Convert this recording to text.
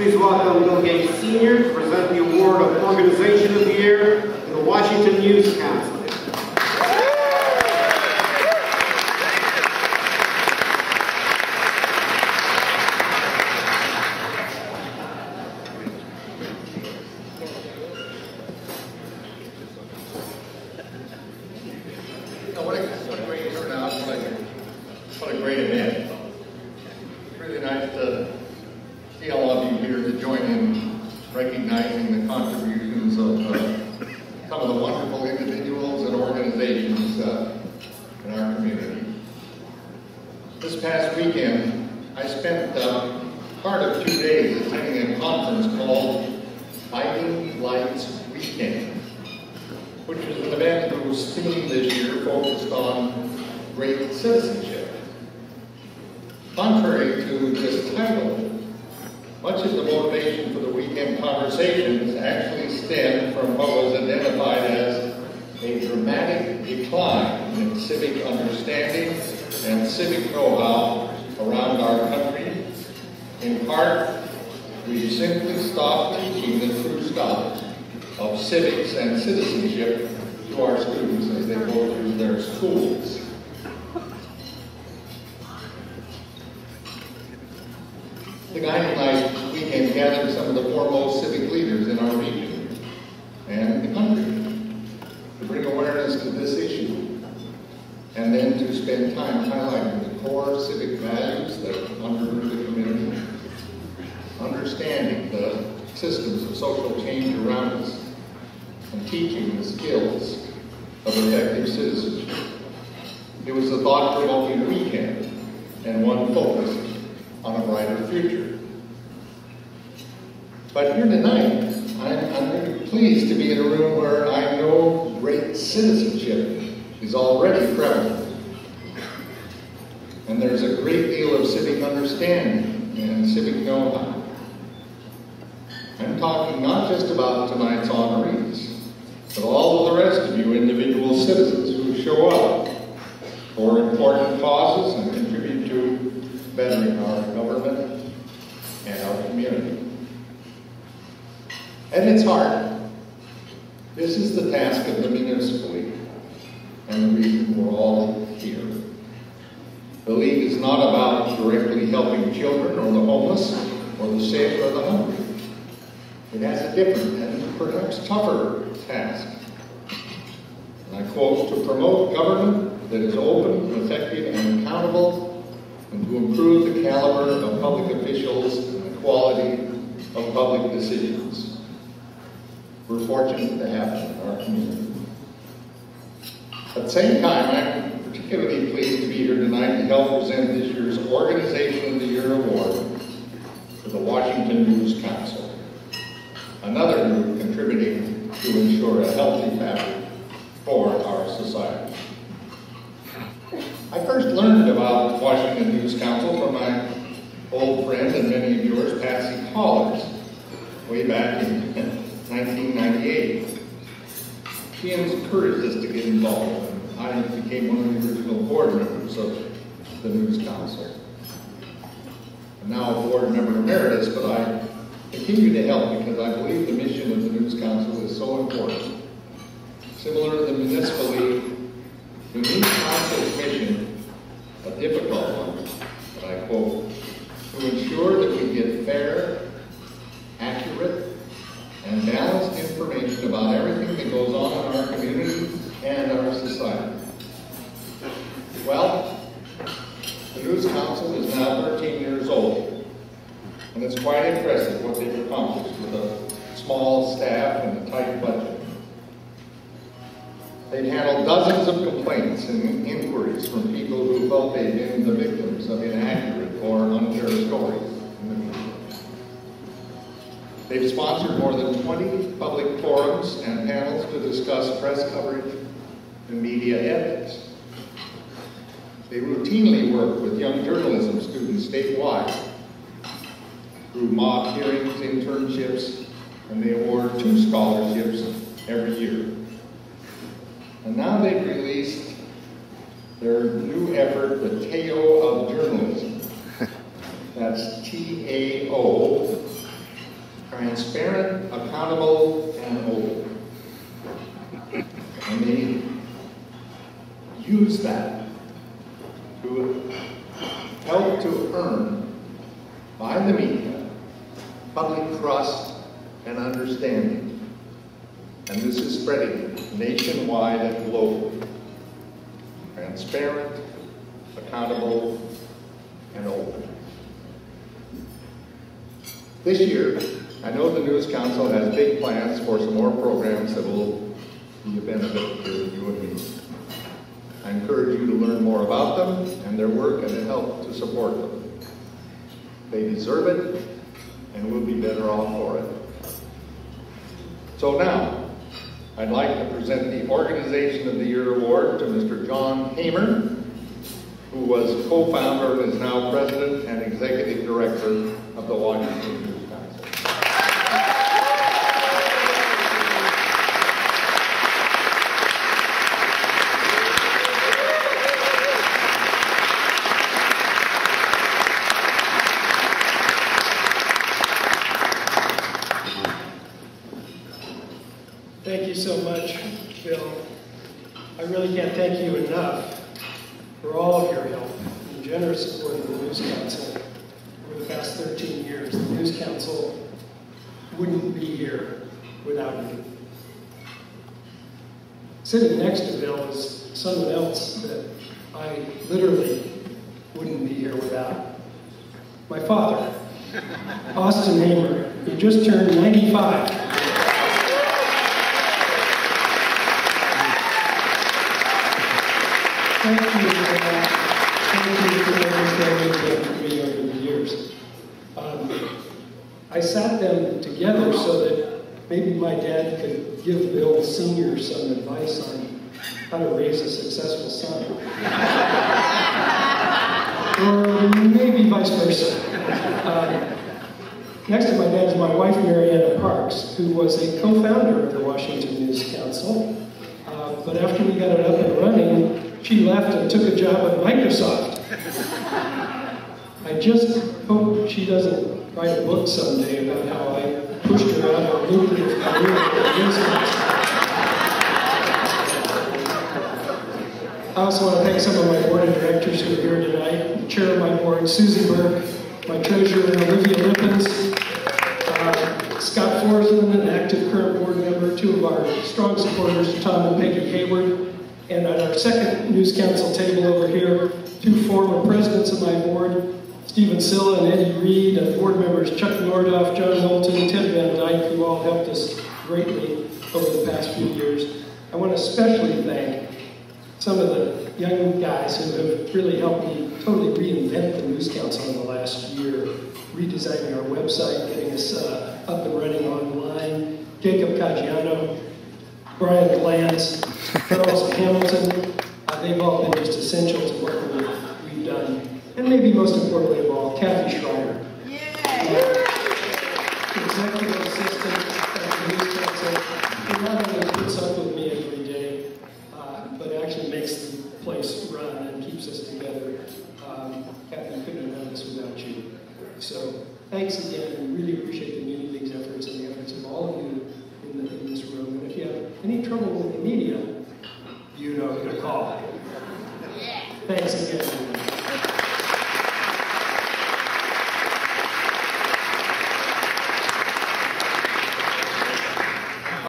Please welcome Bill Gates Sr. to present the award of Organization of the Year to the Washington News Council. What a great turnout. What a great event. It's really nice to see all of you here to join in recognizing the contributions of some of the wonderful individuals and organizations in our community. This past weekend, I spent part of 2 days attending a conference called Guiding Lights Weekend, which was an event whose theme this year focused on great citizenship. Contrary to this title, much of the motivation for the weekend conversations actually stemmed from what was identified as a dramatic decline in civic understanding and civic know-how around our country. In part, we've simply stopped teaching the true stuff of civics and citizenship to our students as they go through their schools. The Guiding Lights Weekend gathered some of the foremost civic leaders in our region and the country to bring awareness to this issue, and then to spend time highlighting the core civic values that undergird the community, understanding the systems of social change around us, and teaching the skills of effective citizenship. It was a thought-provoking weekend and one focused on a brighter future. But here tonight, I'm really pleased to be in a room where I know great citizenship is already prevalent. And there's a great deal of civic understanding and civic know-how. I'm talking not just about tonight's honorees, but all of the rest of you individual citizens who show up for important causes and contribute to bettering our government and our community. At its heart, this is the task of the Municipal League and the reason we're all here. The League is not about directly helping children or the homeless or the sick or the hungry. It has a different and perhaps tougher task. And I quote, to promote government that is open, effective, and accountable, and to improve the caliber of public officials and the quality of public decisions. We're fortunate to have it in our community. At the same time, I'm particularly pleased to be here tonight to help present this year's Organization of the Year Award to the Washington News Council, another group contributing to ensure a healthy fabric for our society. I first learned about Washington News Council from my old friend and many of yours, Patsy Collins, way back in 1998. She encouraged us to get involved, and I became one of the original board members of the News Council. I'm now a board member emeritus, but I continue to help because I believe the mission of the News Council is so important. Similar to the Municipal League, the News Council's mission, a difficult one, but I quote, to ensure that we get fair, accurate, and balanced information about everything that goes on in our community and our society. Well, the News Council is now 13 years old, and it's quite impressive what they've accomplished with a small staff and a tight budget. They've handled dozens of complaints and inquiries from people who felt they'd been the victims of inaccurate or unfair stories in the media. They've sponsored more than 20 public forums and panels to discuss press coverage and media ethics. They routinely work with young journalism students statewide through mock hearings, internships, and they award 2 scholarships every year. And now they've released their new effort, the Tao of Journalism. That's T-A-O, transparent, accountable, and open. And they use that to help to earn by the media public trust and understanding. And this is spreading nationwide and globally. Transparent, accountable, and open. This year, I know the News Council has big plans for some more programs that will be a benefit to you and me. I encourage you to learn more about them and their work and to help to support them. They deserve it, and we'll be better off for it. So now, I'd like to present the Organization of the Year Award to Mr. John Hamer, who was co-founder and is now president and executive director of the Washington News Council. Thank you so much, Bill. I really can't thank you enough for all of your help and generous support of the News Council over the past 13 years. The News Council wouldn't be here without you. Sitting next to Bill is someone else that I literally wouldn't be here without. My father, Austin Hamer, who just turned 95. Thank you for that. Thank you for everything you've done for me over the years. I sat them together so that maybe my dad could give Bill Sr. some advice on how to raise a successful son. Or maybe vice versa. Next to my dad is my wife, Mariana Parks, who was a co-founder of the Washington News Council. But after we got it up and running, she left and took a job at Microsoft. I just hope she doesn't write a book someday about how I pushed her out of a lucrative career at the News Council. I also want to thank some of my board of directors who are here tonight. The chair of my board, Susie Burke, my treasurer, Olivia Lippens, Scott Forsman, an active current board member, two of our strong supporters, Tom and Peggy Hayward, and at our second News Council table over here, two former presidents of my board, Stephen Silla and Eddie Reed, and board members Chuck Nordoff, John Knowlton, Ted Van Dyke, who all helped us greatly over the past few years. I want to especially thank some of the young guys who have really helped me totally reinvent the News Council in the last year, redesigning our website, getting us up and running online. Jacob Caggiano, Brian Glantz, Charles Hamilton, they've all been just essential to what we've done. And maybe most importantly of all, Kathy Schreier. Yeah.